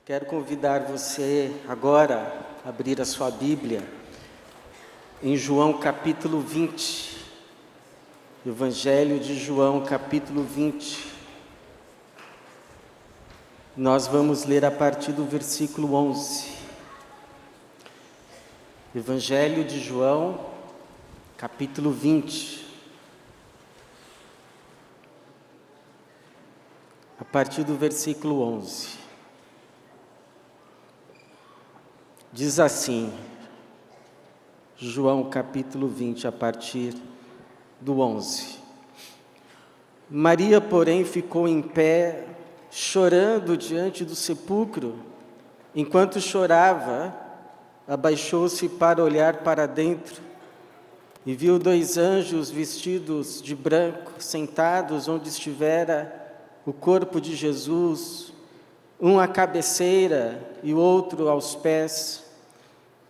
Quero convidar você agora a abrir a sua Bíblia em João capítulo 20. Evangelho de João capítulo 20. Nós vamos ler a partir do versículo 11. Evangelho de João capítulo 20. A partir do versículo 11. Diz assim, João capítulo 20, a partir do 11. Maria, porém, ficou em pé, chorando diante do sepulcro. Enquanto chorava, abaixou-se para olhar para dentro e viu dois anjos vestidos de branco, sentados onde estivera o corpo de Jesus, um à cabeceira e o outro aos pés.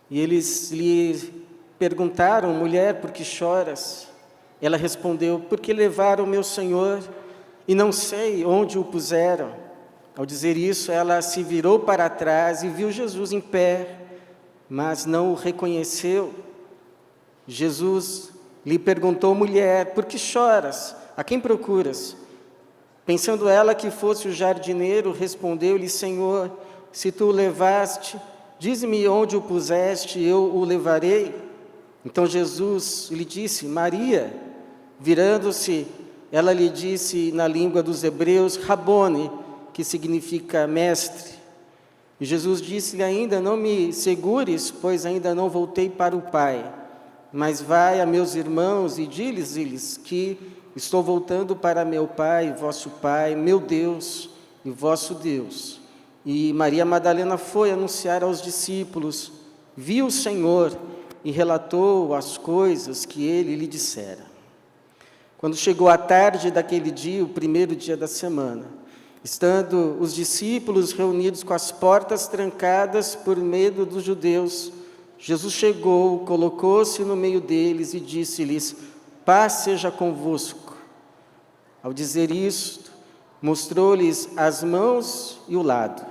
E eles lhe perguntaram: mulher, por que choras? Ela respondeu: porque levaram meu Senhor e não sei onde o puseram. Ao dizer isso, ela se virou para trás e viu Jesus em pé, mas não o reconheceu. Jesus lhe perguntou: mulher, por que choras? A quem procuras? Pensando ela que fosse o jardineiro, respondeu-lhe: Senhor, se tu o levaste, dize-me onde o puseste, eu o levarei. Então Jesus lhe disse: Maria. Virando-se, ela lhe disse na língua dos hebreus: Rabone, que significa mestre. E Jesus disse-lhe ainda: não me segures, pois ainda não voltei para o Pai, mas vai a meus irmãos e dize-lhes que estou voltando para meu Pai, vosso Pai, meu Deus e vosso Deus. E Maria Madalena foi anunciar aos discípulos, viu o Senhor e relatou as coisas que ele lhe dissera. Quando chegou a tarde daquele dia, o primeiro dia da semana, estando os discípulos reunidos com as portas trancadas por medo dos judeus, Jesus chegou, colocou-se no meio deles e disse-lhes: paz seja convosco. Ao dizer isto, mostrou-lhes as mãos e o lado.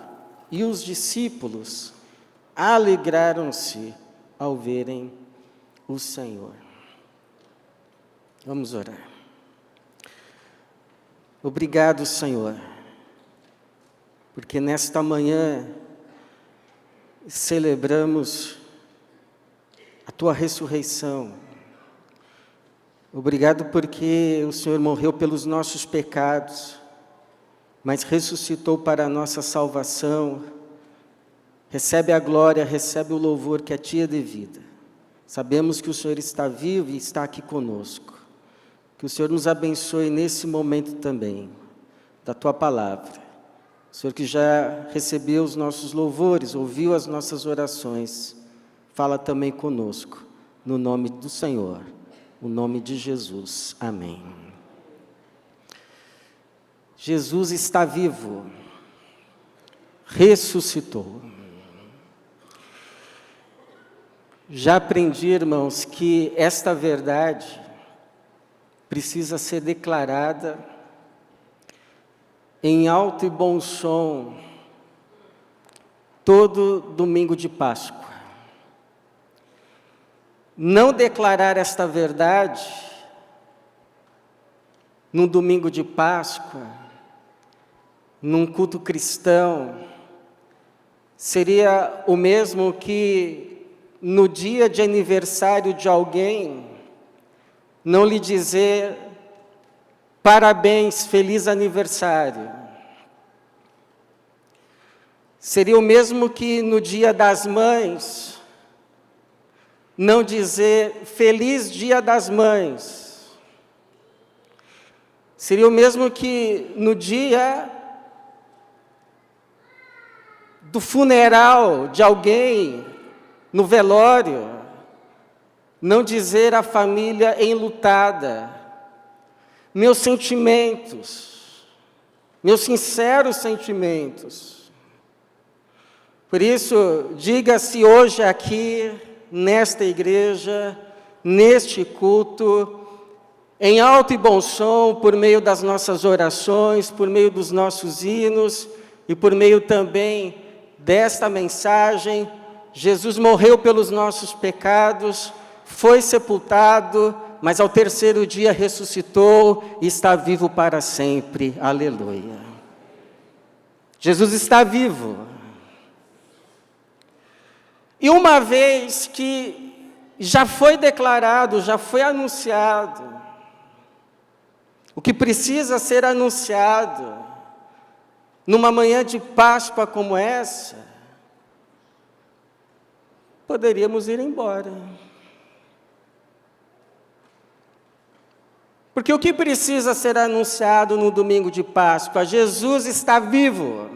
E os discípulos alegraram-se ao verem o Senhor. Vamos orar. Obrigado, Senhor, porque nesta manhã celebramos a Tua ressurreição. Obrigado porque o Senhor morreu pelos nossos pecados, mas ressuscitou para a nossa salvação. Recebe a glória, recebe o louvor que a Ti é devida. Sabemos que o Senhor está vivo e está aqui conosco. Que o Senhor nos abençoe nesse momento também, da Tua palavra. O Senhor que já recebeu os nossos louvores, ouviu as nossas orações, fala também conosco, no nome do Senhor, o nome de Jesus. Amém. Jesus está vivo, ressuscitou. Já aprendi, irmãos, que esta verdade precisa ser declarada em alto e bom som todo domingo de Páscoa. Não declarar esta verdade num domingo de Páscoa, num culto cristão, seria o mesmo que no dia de aniversário de alguém não lhe dizer parabéns, feliz aniversário. Seria o mesmo que no dia das mães não dizer feliz dia das mães. Seria o mesmo que no dia do funeral de alguém, no velório, não dizer à família enlutada: meus sentimentos, meus sinceros sentimentos. Por isso, diga-se hoje aqui, nesta igreja, neste culto, em alto e bom som, por meio das nossas orações, por meio dos nossos hinos e por meio também desta mensagem: Jesus morreu pelos nossos pecados, foi sepultado, mas ao terceiro dia ressuscitou e está vivo para sempre. Aleluia. Jesus está vivo. E uma vez que já foi declarado, já foi anunciado, o que precisa ser anunciado numa manhã de Páscoa como essa, poderíamos ir embora. Porque o que precisa ser anunciado no domingo de Páscoa? Jesus está vivo,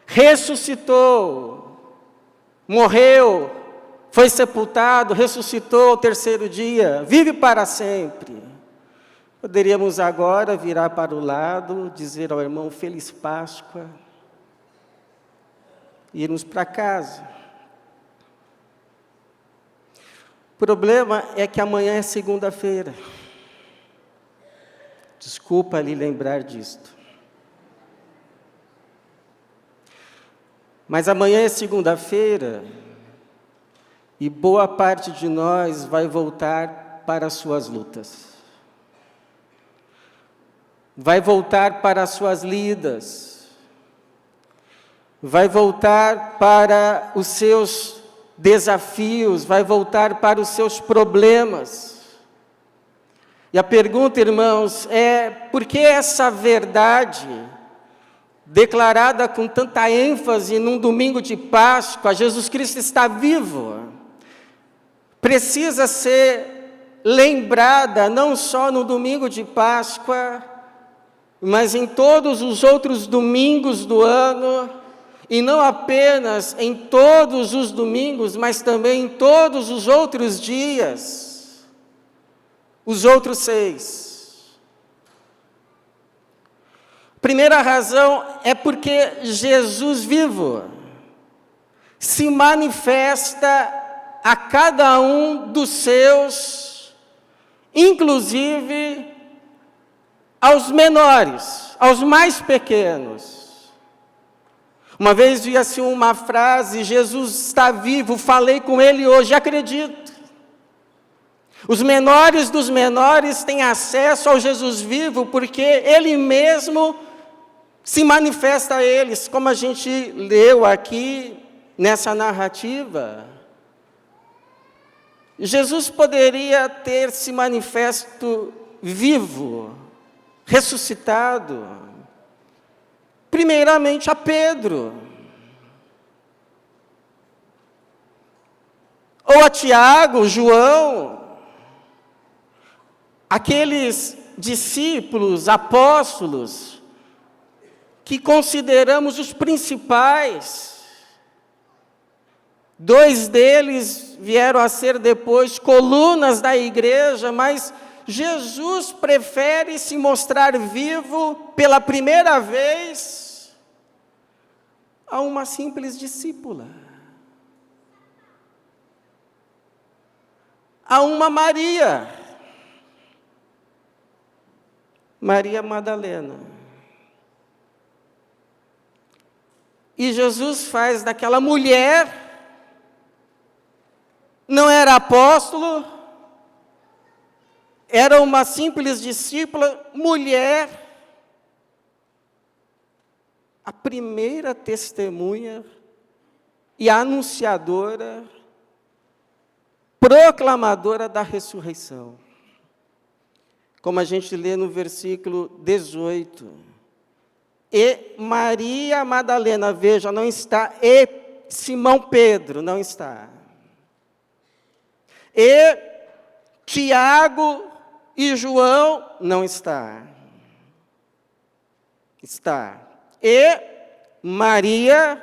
ressuscitou, morreu, foi sepultado, ressuscitou ao terceiro dia, vive para sempre. Poderíamos agora virar para o lado, dizer ao irmão Feliz Páscoa, e irmos para casa. O problema é que amanhã é segunda-feira. Desculpa lhe lembrar disto. Mas amanhã é segunda-feira e boa parte de nós vai voltar para as suas lutas. Vai voltar para as suas lidas. Vai voltar para os seus desafios, vai voltar para os seus problemas. E a pergunta, irmãos, é: por que essa verdade, declarada com tanta ênfase num domingo de Páscoa, Jesus Cristo está vivo, precisa ser lembrada não só no domingo de Páscoa, mas em todos os outros domingos do ano, e não apenas em todos os domingos, mas também em todos os outros dias, os outros 6. Primeira razão é porque Jesus vivo se manifesta a cada um dos seus, inclusive aos menores, aos mais pequenos. Uma vez vi assim uma frase: Jesus está vivo, falei com ele hoje, acredito. Os menores dos menores têm acesso ao Jesus vivo, porque ele mesmo se manifesta a eles, como a gente leu aqui nessa narrativa. Jesus poderia ter se manifesto vivo, ressuscitado, primeiramente a Pedro, ou a Tiago, João, aqueles discípulos, apóstolos, que consideramos os principais. 2 deles vieram a ser depois colunas da igreja, mas Jesus prefere se mostrar vivo pela primeira vez a uma simples discípula, a uma Maria Madalena. E Jesus faz daquela mulher, não era apóstolo, era uma simples discípula, mulher, a primeira testemunha e anunciadora, proclamadora da ressurreição. Como a gente lê no versículo 18. E Maria Madalena, veja, não está, e Simão Pedro, não está. E Tiago e João, não está. Está. E Maria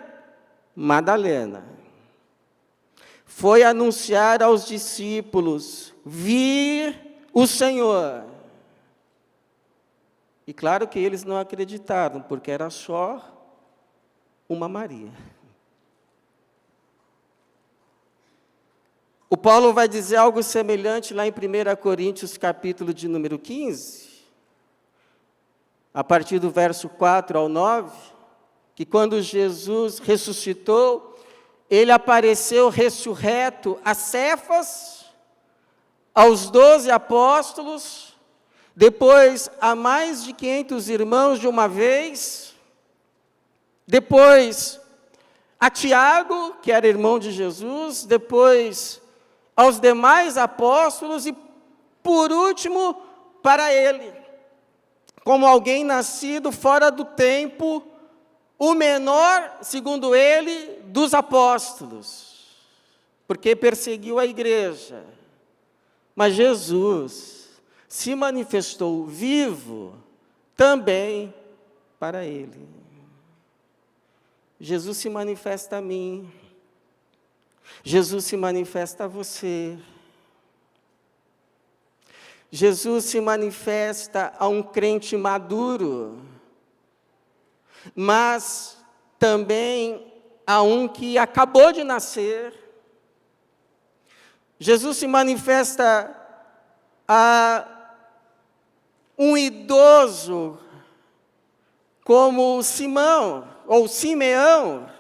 Madalena foi anunciar aos discípulos: vi o Senhor. E claro que eles não acreditaram, porque era só uma Maria. O Paulo vai dizer algo semelhante lá em 1 Coríntios, capítulo de número 15, a partir do verso 4 ao 9, que quando Jesus ressuscitou, ele apareceu ressurreto a Cefas, aos 12 apóstolos, depois a mais de 500 irmãos de uma vez, depois a Tiago, que era irmão de Jesus, depois aos demais apóstolos e, por último, para ele, como alguém nascido fora do tempo, o menor, segundo ele, dos apóstolos, porque perseguiu a igreja. Mas Jesus se manifestou vivo também para ele. Jesus se manifesta a mim. Jesus se manifesta a você. Jesus se manifesta a um crente maduro, mas também a um que acabou de nascer. Jesus se manifesta a um idoso como Simão ou Simeão,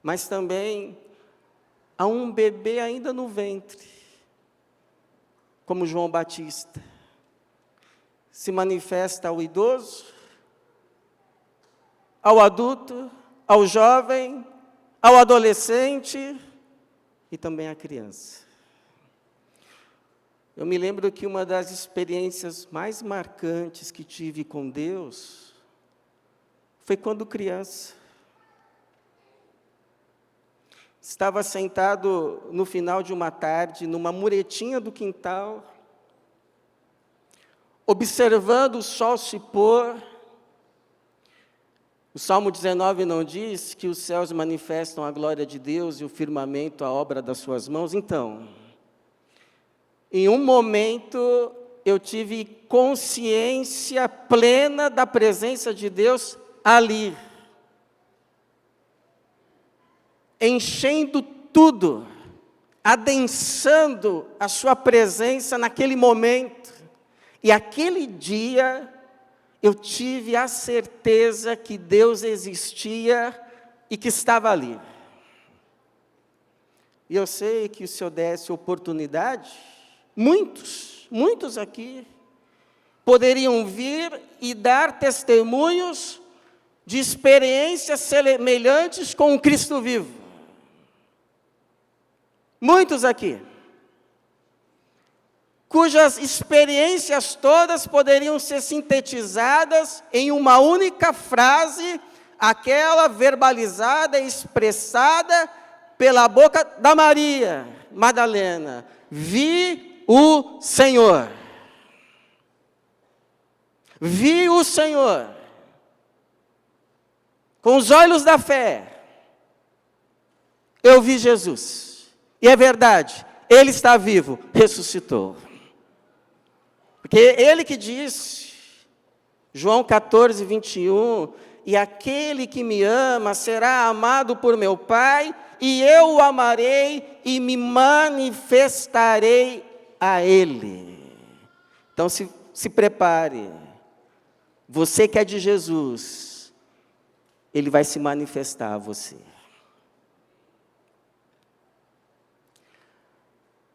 mas também a um bebê ainda no ventre, como João Batista. Se manifesta ao idoso, ao adulto, ao jovem, ao adolescente e também à criança. Eu me lembro que uma das experiências mais marcantes que tive com Deus foi quando criança. Estava sentado no final de uma tarde, numa muretinha do quintal, observando o sol se pôr. O Salmo 19 não diz que os céus manifestam a glória de Deus e o firmamento a obra das suas mãos? Então, em um momento, eu tive consciência plena da presença de Deus ali, enchendo tudo, adensando a sua presença naquele momento. E aquele dia, eu tive a certeza que Deus existia e que estava ali. E eu sei que se eu desse oportunidade, muitos aqui poderiam vir e dar testemunhos de experiências semelhantes com o Cristo vivo. Muitos aqui, cujas experiências todas poderiam ser sintetizadas em uma única frase, aquela verbalizada e expressada pela boca da Maria Madalena: vi o Senhor. Vi o Senhor. Com os olhos da fé, eu vi Jesus. E é verdade, Ele está vivo, ressuscitou. Porque Ele que disse, João 14, 21, e aquele que me ama será amado por meu Pai, e eu o amarei e me manifestarei a Ele. Então se prepare, você que é de Jesus, Ele vai se manifestar a você.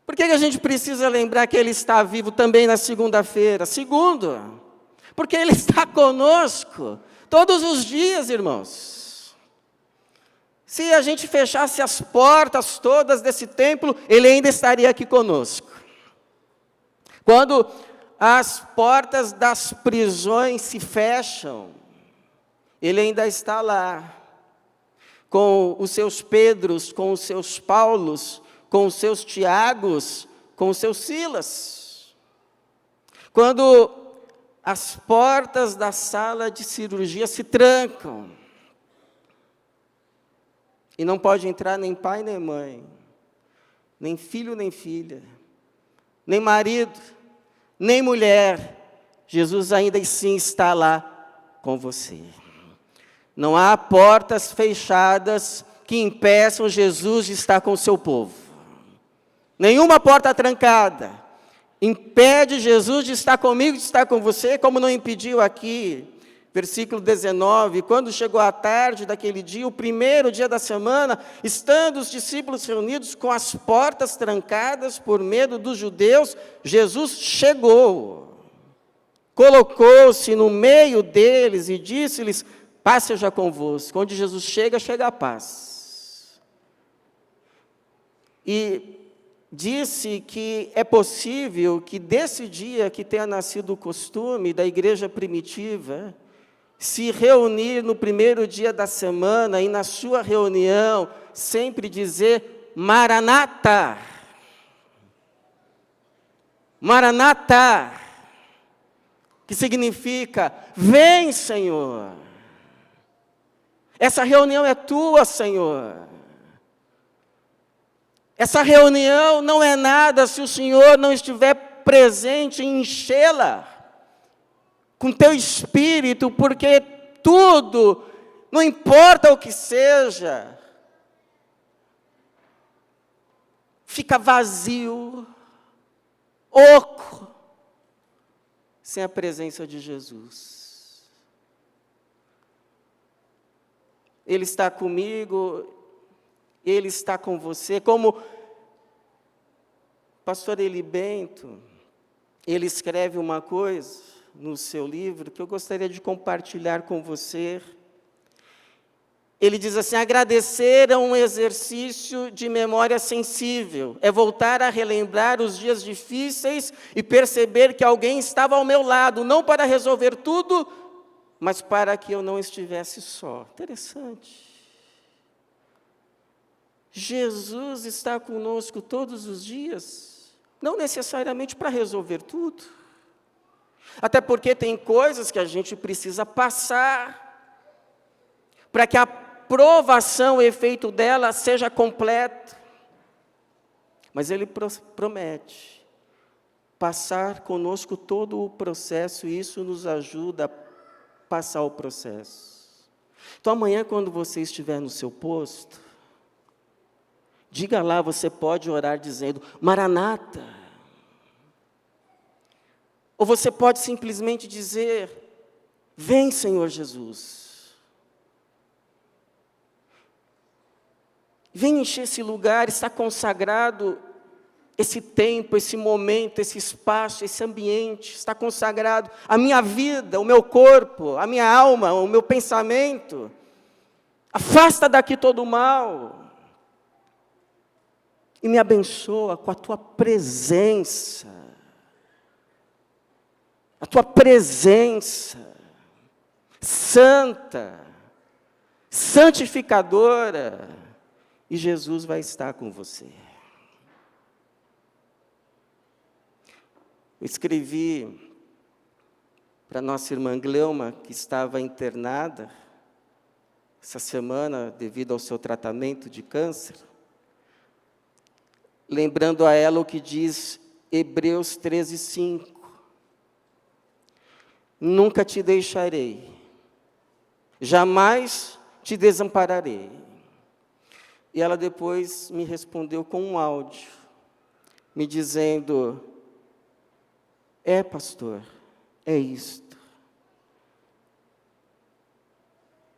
Por que a gente precisa lembrar que Ele está vivo também na segunda-feira? Segundo, porque Ele está conosco todos os dias, irmãos. Se a gente fechasse as portas todas desse templo, Ele ainda estaria aqui conosco. Quando as portas das prisões se fecham, Ele ainda está lá, com os seus Pedros, com os seus Paulos, com os seus Tiagos, com os seus Silas. Quando as portas da sala de cirurgia se trancam, e não pode entrar nem pai nem mãe, nem filho nem filha, nem marido, nem mulher, Jesus ainda assim está lá com você. Não há portas fechadas que impeçam Jesus de estar com o seu povo. Nenhuma porta trancada impede Jesus de estar comigo, de estar com você, como não impediu aqui Versículo 19, quando chegou a tarde daquele dia, o primeiro dia da semana, estando os discípulos reunidos com as portas trancadas por medo dos judeus, Jesus chegou, colocou-se no meio deles e disse-lhes: paz seja convosco. Onde Jesus chega, chega a paz. E disse que é possível que desse dia que tenha nascido o costume da igreja primitiva, se reunir no primeiro dia da semana e na sua reunião sempre dizer Maranata. Maranata, que significa vem, Senhor. Essa reunião é tua, Senhor. Essa reunião não é nada se o Senhor não estiver presente em enchê-la com teu espírito, porque tudo, não importa o que seja, fica vazio, oco, sem a presença de Jesus. Ele está comigo, Ele está com você, como o pastor Eli Bento, ele escreve uma coisa no seu livro, que eu gostaria de compartilhar com você. Ele diz assim: agradecer é um exercício de memória sensível, é voltar a relembrar os dias difíceis e perceber que alguém estava ao meu lado, não para resolver tudo, mas para que eu não estivesse só. Interessante. Jesus está conosco todos os dias, não necessariamente para resolver tudo, até porque tem coisas que a gente precisa passar, para que a provação, o efeito dela seja completo. Mas Ele promete passar conosco todo o processo, e isso nos ajuda a passar o processo. Então amanhã, quando você estiver no seu posto, diga lá, você pode orar dizendo, Maranata. Ou você pode simplesmente dizer, vem, Senhor Jesus. Vem encher esse lugar, está consagrado esse tempo, esse momento, esse espaço, esse ambiente, está consagrado a minha vida, o meu corpo, a minha alma, o meu pensamento. Afasta daqui todo o mal. E me abençoa com a tua presença. A tua presença santa, santificadora, e Jesus vai estar com você. Eu escrevi para nossa irmã Gleuma, que estava internada essa semana devido ao seu tratamento de câncer, lembrando a ela o que diz Hebreus 13:5. Nunca te deixarei, jamais te desampararei. E ela depois me respondeu com um áudio, me dizendo, pastor, é isto.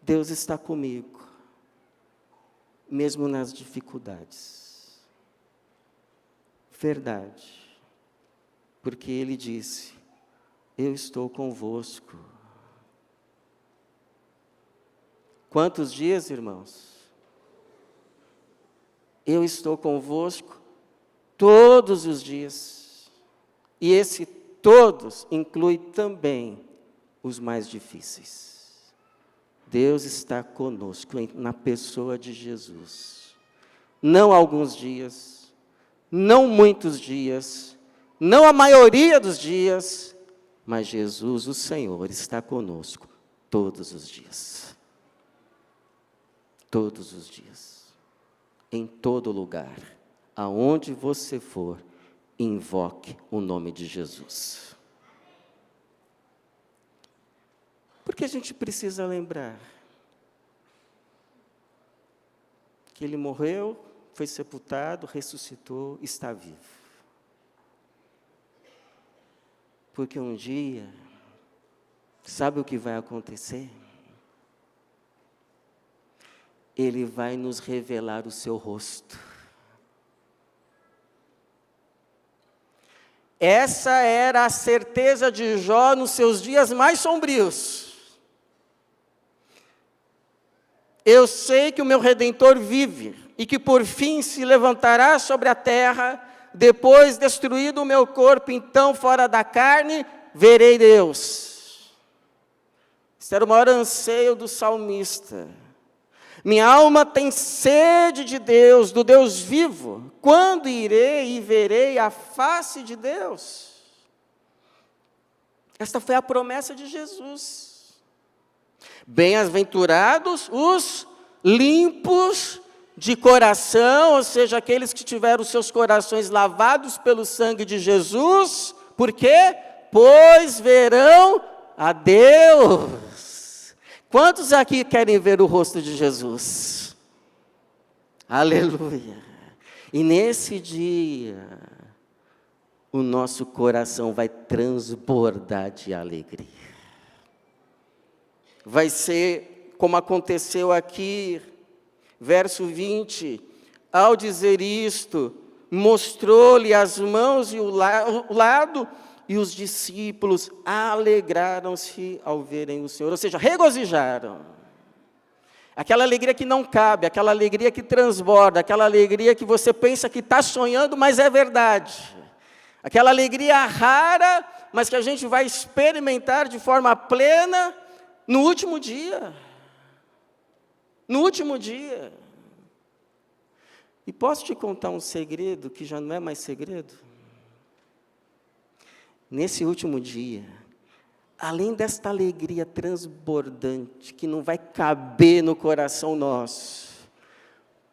Deus está comigo, mesmo nas dificuldades. Verdade, porque Ele disse, eu estou convosco. Quantos dias, irmãos? Eu estou convosco todos os dias. E esse todos inclui também os mais difíceis. Deus está conosco na pessoa de Jesus. Não alguns dias, não muitos dias, não a maioria dos dias, mas Jesus, o Senhor, está conosco todos os dias. Todos os dias. Em todo lugar. Aonde você for, invoque o nome de Jesus. Porque a gente precisa lembrar que Ele morreu, foi sepultado, ressuscitou, está vivo. Porque um dia sabe o que vai acontecer? Ele vai nos revelar o seu rosto. Essa era a certeza de Jó nos seus dias mais sombrios. Eu sei que o meu Redentor vive, e que por fim se levantará sobre a terra, depois destruído o meu corpo, então fora da carne, verei Deus. Esse era o maior anseio do salmista. Minha alma tem sede de Deus, do Deus vivo. Quando irei e verei a face de Deus? Esta foi a promessa de Jesus. Bem-aventurados os limpos de coração, ou seja, aqueles que tiveram seus corações lavados pelo sangue de Jesus. Por quê? Pois verão a Deus. Quantos aqui querem ver o rosto de Jesus? Aleluia. E nesse dia, o nosso coração vai transbordar de alegria. Vai ser como aconteceu aqui, verso 20. Ao dizer isto, mostrou-lhe as mãos e o lado, e os discípulos alegraram-se ao verem o Senhor, ou seja, regozijaram. Aquela alegria que não cabe, aquela alegria que transborda, aquela alegria que você pensa que está sonhando, mas é verdade. Aquela alegria rara, mas que a gente vai experimentar de forma plena no último dia. No último dia. E posso te contar um segredo que já não é mais segredo? Nesse último dia, além desta alegria transbordante, que não vai caber no coração nosso,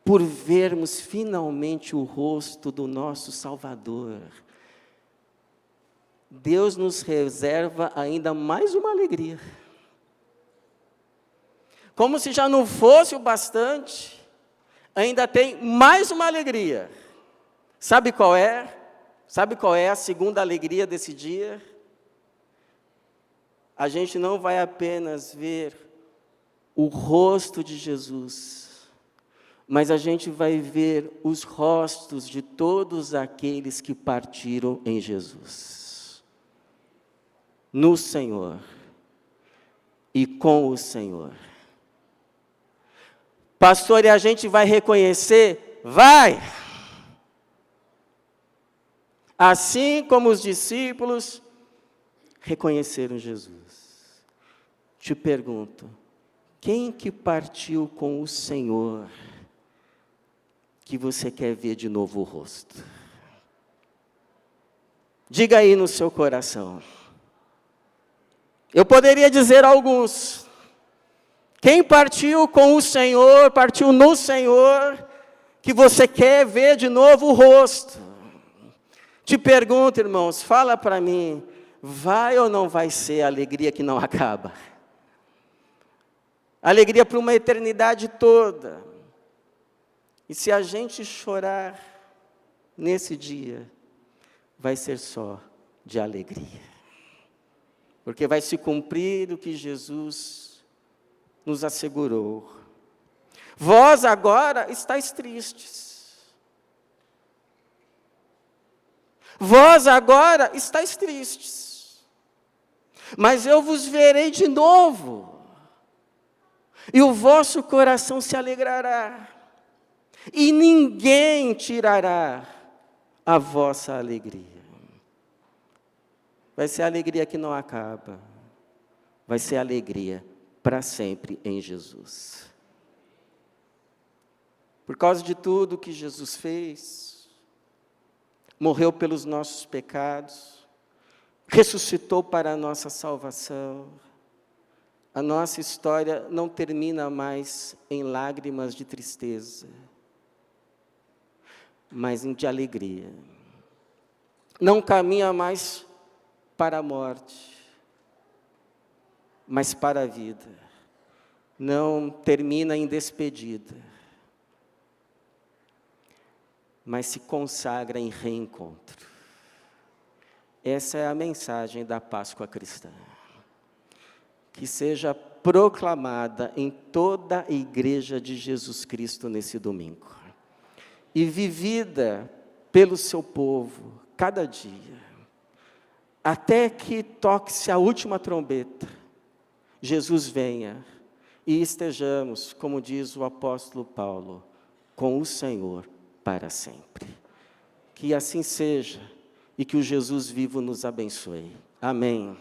por vermos finalmente o rosto do nosso Salvador, Deus nos reserva ainda mais uma alegria. Como se já não fosse o bastante, ainda tem mais uma alegria. Sabe qual é? Sabe qual é a segunda alegria desse dia? A gente não vai apenas ver o rosto de Jesus, mas a gente vai ver os rostos de todos aqueles que partiram em Jesus. No Senhor e com o Senhor. Pastor, e a gente vai reconhecer? Vai! Assim como os discípulos reconheceram Jesus. Te pergunto, quem que partiu com o Senhor que você quer ver de novo o rosto? Diga aí no seu coração. Eu poderia dizer alguns. Quem partiu com o Senhor, partiu no Senhor, que você quer ver de novo o rosto? Te pergunto, irmãos, fala para mim, vai ou não vai ser a alegria que não acaba? Alegria para uma eternidade toda. E se a gente chorar nesse dia, vai ser só de alegria. Porque vai se cumprir o que Jesus nos assegurou. Vós agora estáis tristes. Vós agora estáis tristes, mas eu vos verei de novo, e o vosso coração se alegrará, e ninguém tirará a vossa alegria. Vai ser a alegria que não acaba, vai ser a alegria para sempre em Jesus. Por causa de tudo que Jesus fez, morreu pelos nossos pecados, ressuscitou para a nossa salvação. A nossa história não termina mais em lágrimas de tristeza, mas de alegria. Não caminha mais para a morte, mas para a vida. Não termina em despedida, mas se consagra em reencontro. Essa é a mensagem da Páscoa cristã. que seja proclamada em toda a igreja de Jesus Cristo nesse domingo. E vivida pelo seu povo, cada dia, até que toque-se a última trombeta, Jesus venha e estejamos, como diz o apóstolo Paulo, com o Senhor para sempre. Que assim seja e que o Jesus vivo nos abençoe. Amém.